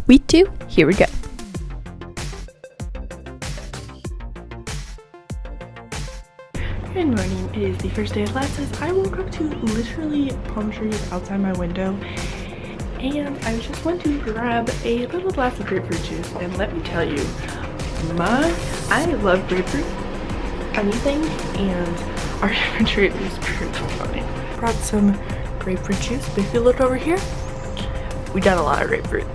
Week 2, here we go. Good morning. It is the first day of classes. I woke up to literally palm trees outside my window, and I just went to grab a little glass of grapefruit juice, and let me tell you, I love grapefruit, anything, and our refrigerator is pretty funny. Brought some grapefruit juice, but if you look over here, we got a lot of grapefruit.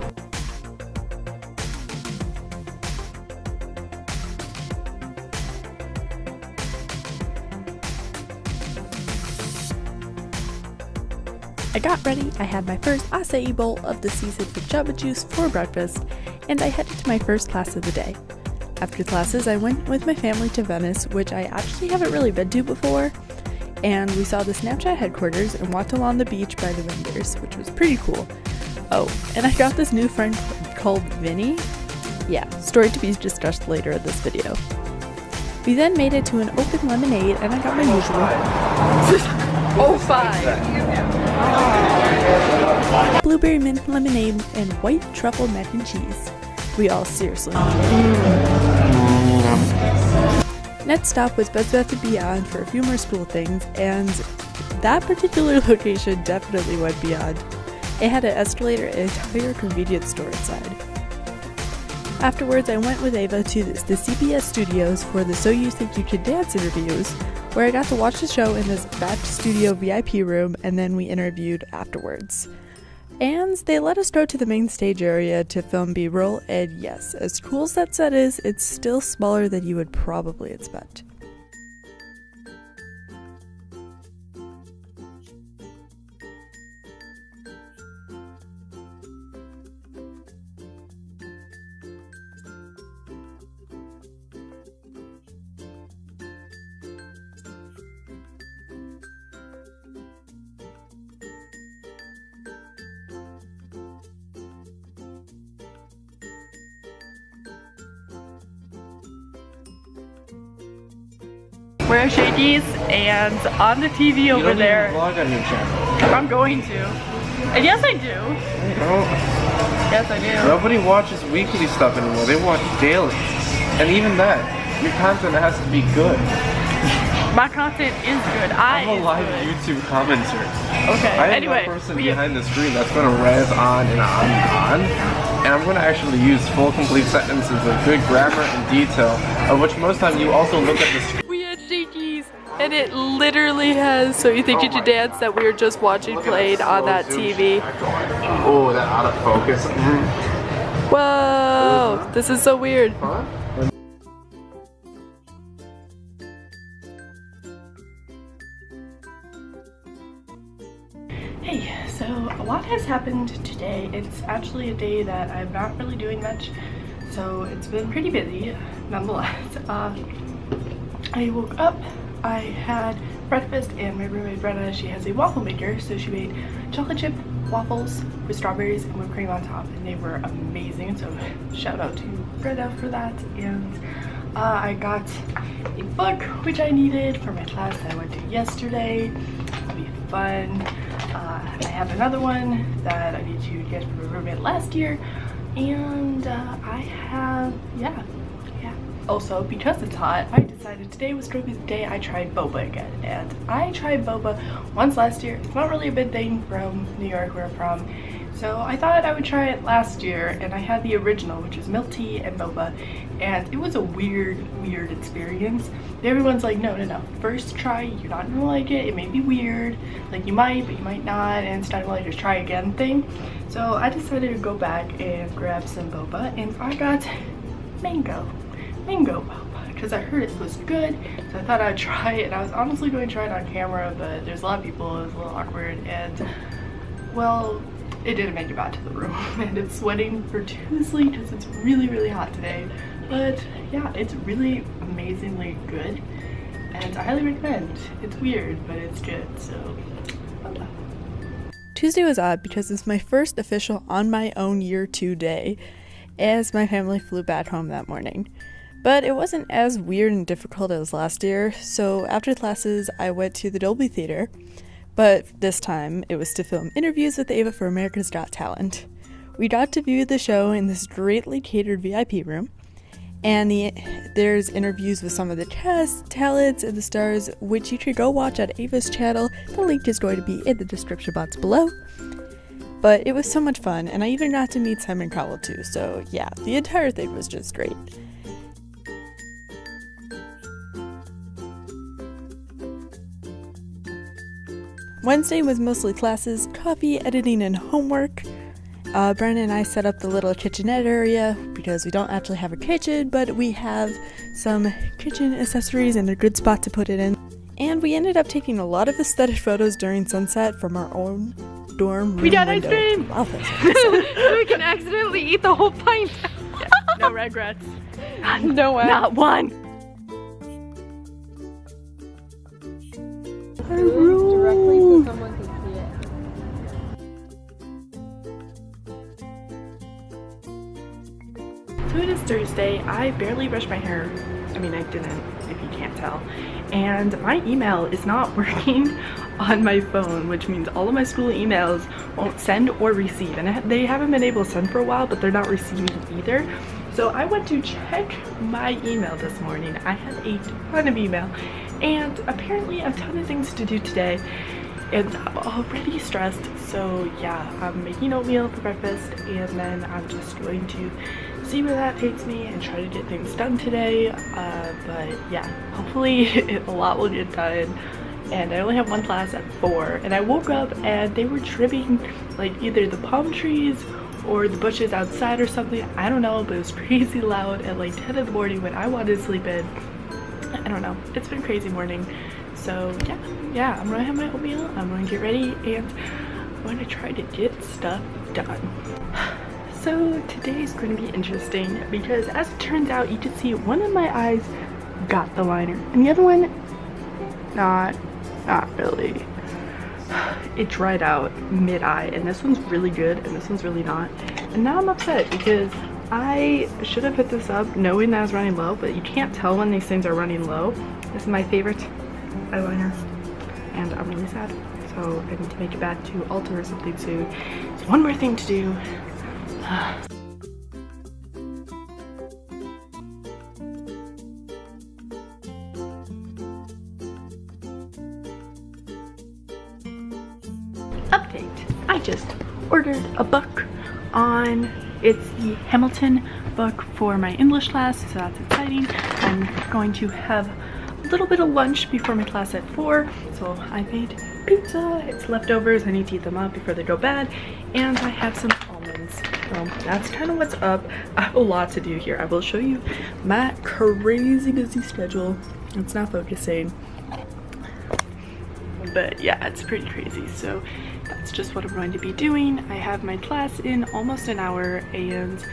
I got ready, I had my first acai bowl of the season with jamba juice for breakfast, and I headed to my first class of the day. After classes, I went with my family to Venice, which I actually haven't really been to before, and we saw the Snapchat headquarters and walked along the beach by the Winders, which was pretty cool. Oh, and I got this new friend called Vinny. Yeah, story to be discussed later in this video. We then made it to an open lemonade, and I got my usual 05 blueberry mint lemonade and white truffle mac and cheese. We all seriously. Next stop was Bed Bath & Beyond for a few more school things, and that particular location definitely went beyond. It had an escalator and an entire convenience store inside. Afterwards, I went with Ava to the CBS studios for the So You Think You Can Dance interviews, where I got to watch the show in this back studio VIP room, and then we interviewed afterwards. And they let us go to the main stage area to film B-roll, and yes, as cool as that set is, it's still smaller than you would probably expect. We're at Shakey's, and on the TV over there. You don't even vlog on your channel. I'm going to. And yes, I do. No. Yes, I do. Nobody watches weekly stuff anymore. They watch daily. And even that, your content has to be good. My content is good. I'm a live YouTube commenter. Okay. I am anyway, that person behind the screen that's going to razz on and on and on. And I'm going to actually use full, complete sentences with good grammar and detail, of which most time you also look at the screen. And it literally has So You Think You Can Dance that we were just watching played on that TV. Oh, that out of focus. Whoa, this is so weird. Hey, so a lot has happened today. It's actually a day that I'm not really doing much, so it's been pretty busy nonetheless. I woke up, I had breakfast, and my roommate Brenna, she has a waffle maker, so she made chocolate chip waffles with strawberries and whipped cream on top, and they were amazing, so shout out to Brenna for that. And I got a book which I needed for my class that I went to yesterday. It'll be fun. I have another one that I need to get from a roommate last year, and I have, yeah. Also, because it's hot, I decided today was going to be the day I tried boba again. And I tried boba once last year. It's not really a big thing from New York, where I'm from. So I thought I would try it last year, and I had the original, which is milk tea and boba. And it was a weird experience. Everyone's like, no, first try, you're not gonna like it. It may be weird. Like, you might, but you might not. And it's kind of like a try again thing. So I decided to go back and grab some boba, and I got mango boba because I heard it was good, so I thought I'd try it. And I was honestly going to try it on camera, but there's a lot of people, it was a little awkward, and well, it didn't make it back to the room. And it's sweating profusely because it's really hot today. But yeah, it's really amazingly good, and I highly recommend. It's weird, but it's good. So boba. Tuesday was odd because it's my first official on my own year 2 day, as my family flew back home that morning. But it wasn't as weird and difficult as last year, so after classes I went to the Dolby Theater, but this time it was to film interviews with Ava for America's Got Talent. We got to view the show in this greatly catered VIP room, and there's interviews with some of the cast, talents, and the stars, which you should go watch at Ava's channel. The link is going to be in the description box below. But it was so much fun, and I even got to meet Simon Cowell too, so yeah, the entire thing was just great. Wednesday was mostly classes, coffee, editing, and homework. Brennan and I set up the little kitchenette area because we don't actually have a kitchen, but we have some kitchen accessories and a good spot to put it in. And we ended up taking a lot of aesthetic photos during sunset from our own dorm room. We got window. ice cream! Wow, that's We can accidentally eat the whole pint. No regrets. No way. Not one. Directly so someone can see it. So it is Thursday. I barely brushed my hair. I mean, I didn't, if you can't tell. And my email is not working on my phone, which means all of my school emails won't send or receive. And they haven't been able to send for a while, but they're not receiving either. So I went to check my email this morning. I had a ton of email and apparently a ton of things to do today. And I'm already stressed. So yeah, I'm making oatmeal for breakfast and then I'm just going to see where that takes me and try to get things done today. But yeah, hopefully a lot will get done. And I only have one class at 4 and I woke up and they were trimming like either the palm trees or the bushes outside or something. I don't know, but it was crazy loud at like 10 in the morning when I wanted to sleep in. I don't know, it's been a crazy morning. So yeah, I'm gonna have my oatmeal, I'm gonna get ready, and I'm gonna try to get stuff done. So today's going to be interesting because as it turns out, you can see one of my eyes got the liner and the other one not really. It dried out mid-eye and this one's really good and this one's really not. And now I'm upset because I should have put this up knowing that I was running low, but you can't tell when these things are running low. This is my favorite eyeliner and I'm really sad. So I need to make it back to Ulta or something soon. There's one more thing to do. Update. I just ordered a book on, it's the Hamilton book for my English class, so that's exciting. I'm going to have a little bit of lunch before my class at 4, so I made pizza. It's leftovers, I need to eat them up before they go bad, and I have some almonds. So that's kind of what's up. I have a lot to do here. I will show you my crazy busy schedule. It's not focusing, but yeah, it's pretty crazy. So that's just what I'm going to be doing. I have my class in almost an hour, and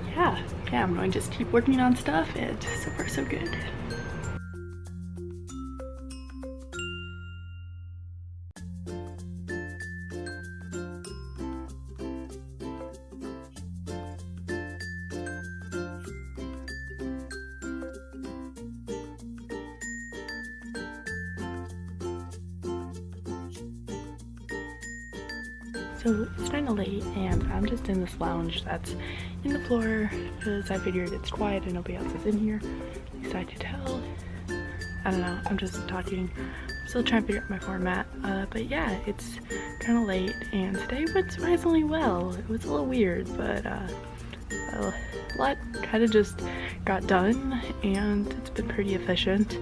yeah, I'm going to just keep working on stuff, and so far so good. So it's kind of late and I'm just in this lounge that's in the floor because I figured it's quiet and nobody else is in here. At least I could tell. I don't know, I'm just talking. I'm still trying to figure out my format. But yeah, it's kind of late and today went surprisingly well. It was a little weird, but a lot kind of just got done and it's been pretty efficient.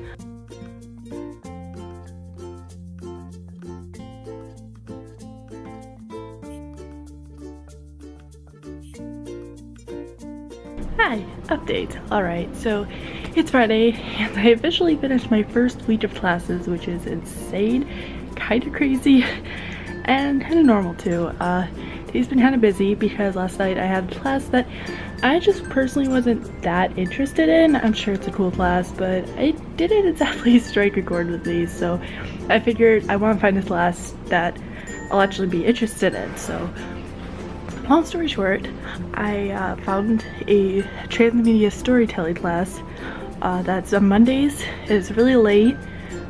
Hi, update. Alright, so it's Friday and I officially finished my first week of classes, which is insane, kind of crazy, and kind of normal too. Today's been kind of busy because last night I had a class that I just personally wasn't that interested in. I'm sure it's a cool class, but I didn't exactly strike a chord with these, so I figured I want to find a class that I'll actually be interested in. So long story short, I found a transmedia storytelling class that's on Mondays. It's really late,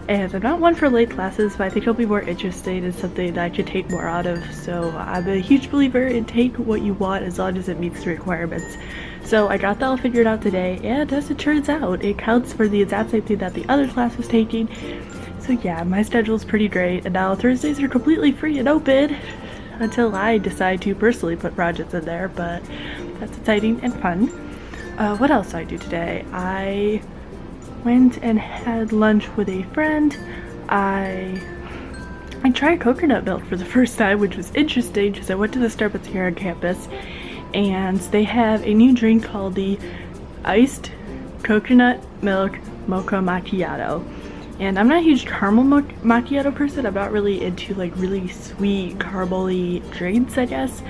And I'm not one for late classes, but I think I'll be more interested in something that I could take more out of. So I'm a huge believer in take what you want as long as it meets the requirements. So I got that all figured out today, and as it turns out, it counts for the exact same thing that the other class was taking. So yeah, my schedule's pretty great, and now Thursdays are completely free and open until I decide to personally put projects in there, but that's exciting and fun. What else did I do today? I went and had lunch with a friend. I tried coconut milk for the first time, which was interesting because I went to the Starbucks here on campus, and they have a new drink called the iced coconut milk mocha macchiato. And I'm not a huge caramel macchiato person. I'm not really into like really sweet caramely drinks, I guess.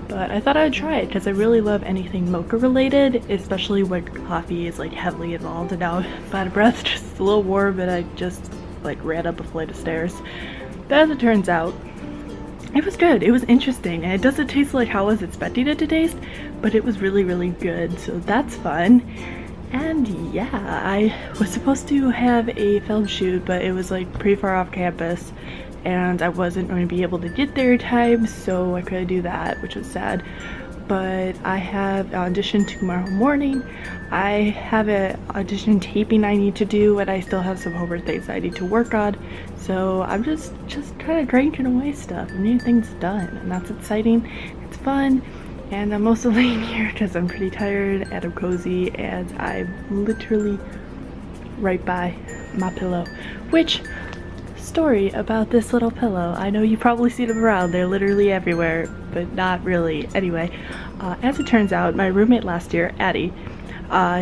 But I thought I'd try it because I really love anything mocha related, especially when coffee is like heavily involved. And now I'm out of breath, just a little warm, and I just like ran up a flight of stairs. But as it turns out, it was good. It was interesting, and it doesn't taste like how I was expecting it to taste, but it was really, really good. So that's fun. And yeah, I was supposed to have a film shoot, but it was like pretty far off campus, and I wasn't going to be able to get there in time, so I couldn't do that, which was sad. But I have an audition tomorrow morning. I have an audition taping I need to do, and I still have some homework things I need to work on. So I'm just kind of cranking away stuff and getting things done, and that's exciting. It's fun. And I'm also laying here because I'm pretty tired and I'm cozy, and I'm literally right by my pillow. Which, story about this little pillow. I know you probably see them around. They're literally everywhere, but not really. Anyway, as it turns out, my roommate last year, Addie,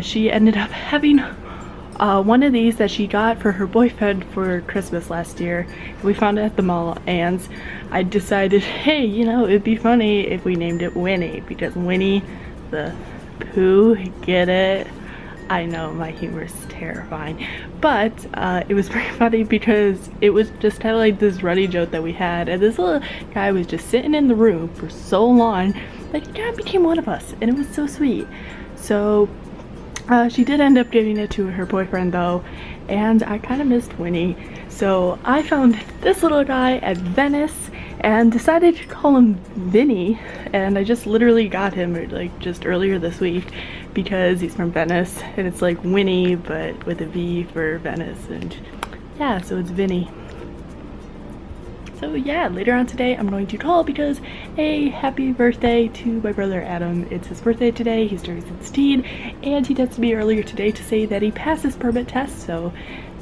she ended up having one of these that she got for her boyfriend for Christmas last year. We found it at the mall, and I decided, hey, you know, it'd be funny if we named it Winnie, because Winnie the Pooh, get it? I know my humor is terrifying, but it was pretty funny because it was just kind of like this running joke that we had, and this little guy was just sitting in the room for so long that he kind of became one of us, and it was so sweet. So she did end up giving it to her boyfriend though, and I kind of missed Winnie. So I found this little guy at Venice and decided to call him Vinny, and I just literally got him like just earlier this week because he's from Venice, and it's like Winnie but with a V for Venice, and yeah, so it's Vinny. So yeah, later on today I'm going to call because hey, happy birthday to my brother Adam. It's his birthday today. He's turning 16, and he texted me earlier today to say that he passed his permit test, so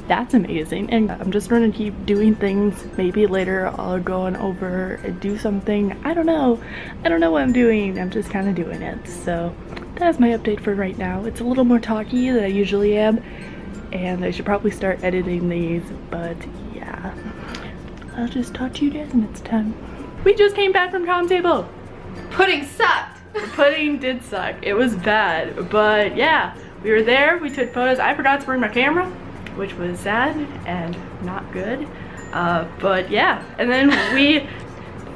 that's amazing. And I'm just going to keep doing things. Maybe later I'll go on over and do something. I don't know what I'm doing. I'm just kind of doing it. So that's my update for right now. It's a little more talky than I usually am, and I should probably start editing these, but yeah, I'll just talk to you guys next time. We just came back from Comm Table. Pudding sucked. The pudding did suck. It was bad, but yeah, we were there. We took photos. I forgot to bring my camera, which was sad and not good. But yeah, and then we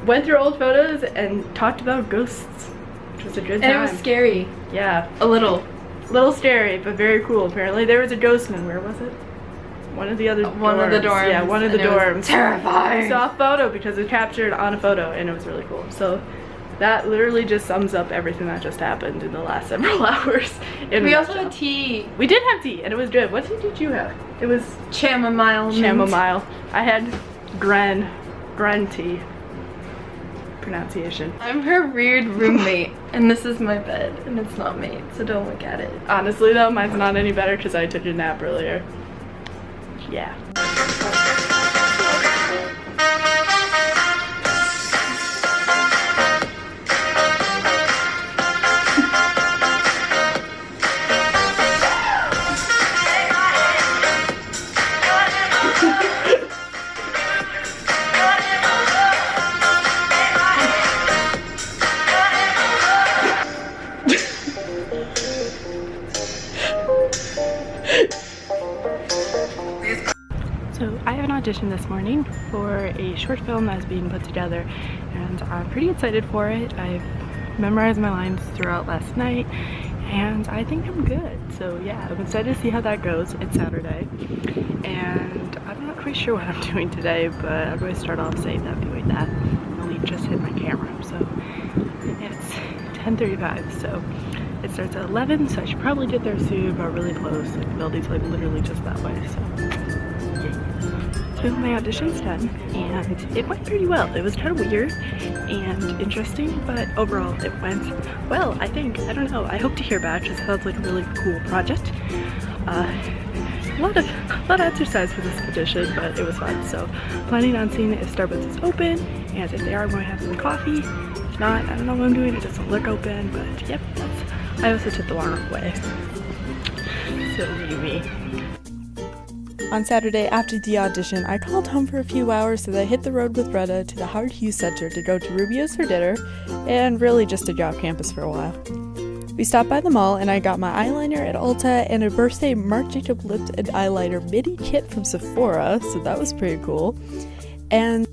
went through old photos and talked about ghosts, which was a good time. And it was scary. Yeah, A little. scary, but very cool. Apparently there was a ghost in, where was it? One of the other dorms. One of the dorms. Yeah, one of the dorms. Terrifying. I saw a photo because it captured on a photo, and it was really cool. So that literally just sums up everything that just happened in the last several hours. We also had tea. We did have tea, and it was good. What tea did you have? It was Chamomile. chamomile. I had Gren tea. Pronunciation. I'm her weird roommate, and this is my bed, and it's not made, so don't look at it. Honestly though, mine's not any better because I took a nap earlier. Yeah. So I have an audition this morning for a short film that's being put together, and I'm pretty excited for it. I've memorized my lines throughout last night, and I think I'm good. So yeah, I'm excited to see how that goes. It's Saturday, and I'm not quite sure what I'm doing today, but I'm going to start off saying that I'm doing that. I only just hit my camera, so it's 10:35, so it starts at 11, so I should probably get there soon, but really close. Like, the building's like literally just that way, so yeah. So my audition's done, and it went pretty well. It was kind of weird and interesting, but overall it went well, I think. I don't know. I hope to hear back. It sounds like a really cool project. A lot of exercise for this audition, but it was fun. So planning on seeing if Starbucks is open, and if they are, I'm going to have some coffee. If not, I don't know what I'm doing. It doesn't look open, but yep, I also took the wrong way. So me. On Saturday after the audition, I called home for a few hours so that I hit the road with Retta to the Howard Hughes Center to go to Rubio's for dinner, and really just to go off campus for a while. We stopped by the mall and I got my eyeliner at Ulta and a birthday Marc Jacob lips and eyeliner mini kit from Sephora, so that was pretty cool. And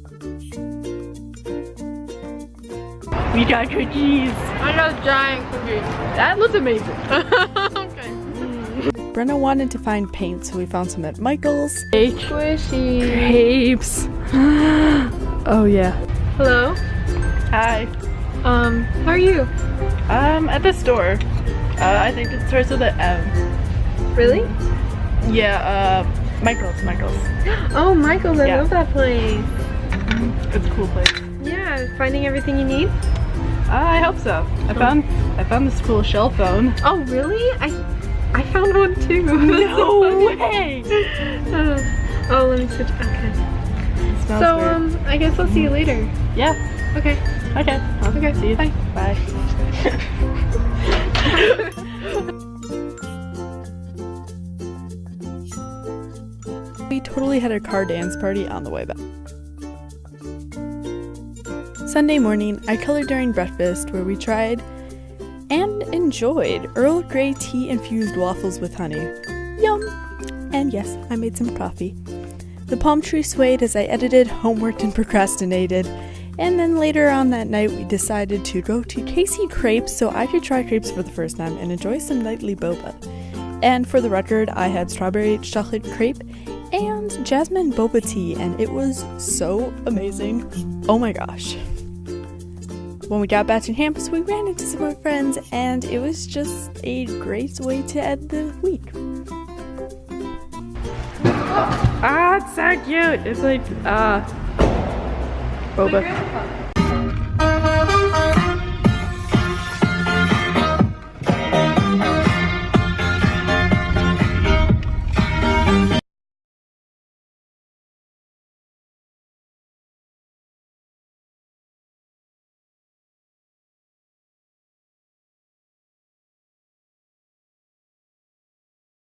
we got cookies. I got giant cookies. That looks amazing. Okay. Brenna wanted to find paint, so we found some at Michael's. Squishy. Grapes. Oh yeah. Hello. Hi. How are you? At the store. I think it starts with an M. Really? Yeah, Michael's. Oh, Michael's, I Yeah. love that place. It's a cool place. Yeah, finding everything you need? I hope so. I found this cool shell phone. Oh, really? I found one too. No way! Oh, let me switch. Okay. It smells So, weird. I guess I'll see you later. Yeah. Okay. Okay. Okay. See you. Bye. Bye. We totally had a car dance party on the way back. Sunday morning, I colored during breakfast where we tried and enjoyed Earl Grey tea infused waffles with honey. Yum! And yes, I made some coffee. The palm tree swayed as I edited, homeworked, and procrastinated. And then later on that night, we decided to go to Casey Crepes so I could try crepes for the first time and enjoy some nightly boba. And for the record, I had strawberry chocolate crepe and jasmine boba tea, and it was so amazing. Oh my gosh. When we got back to campus, we ran into some more friends, and it was just a great way to end the week. Ah, it's so cute. It's like, boba.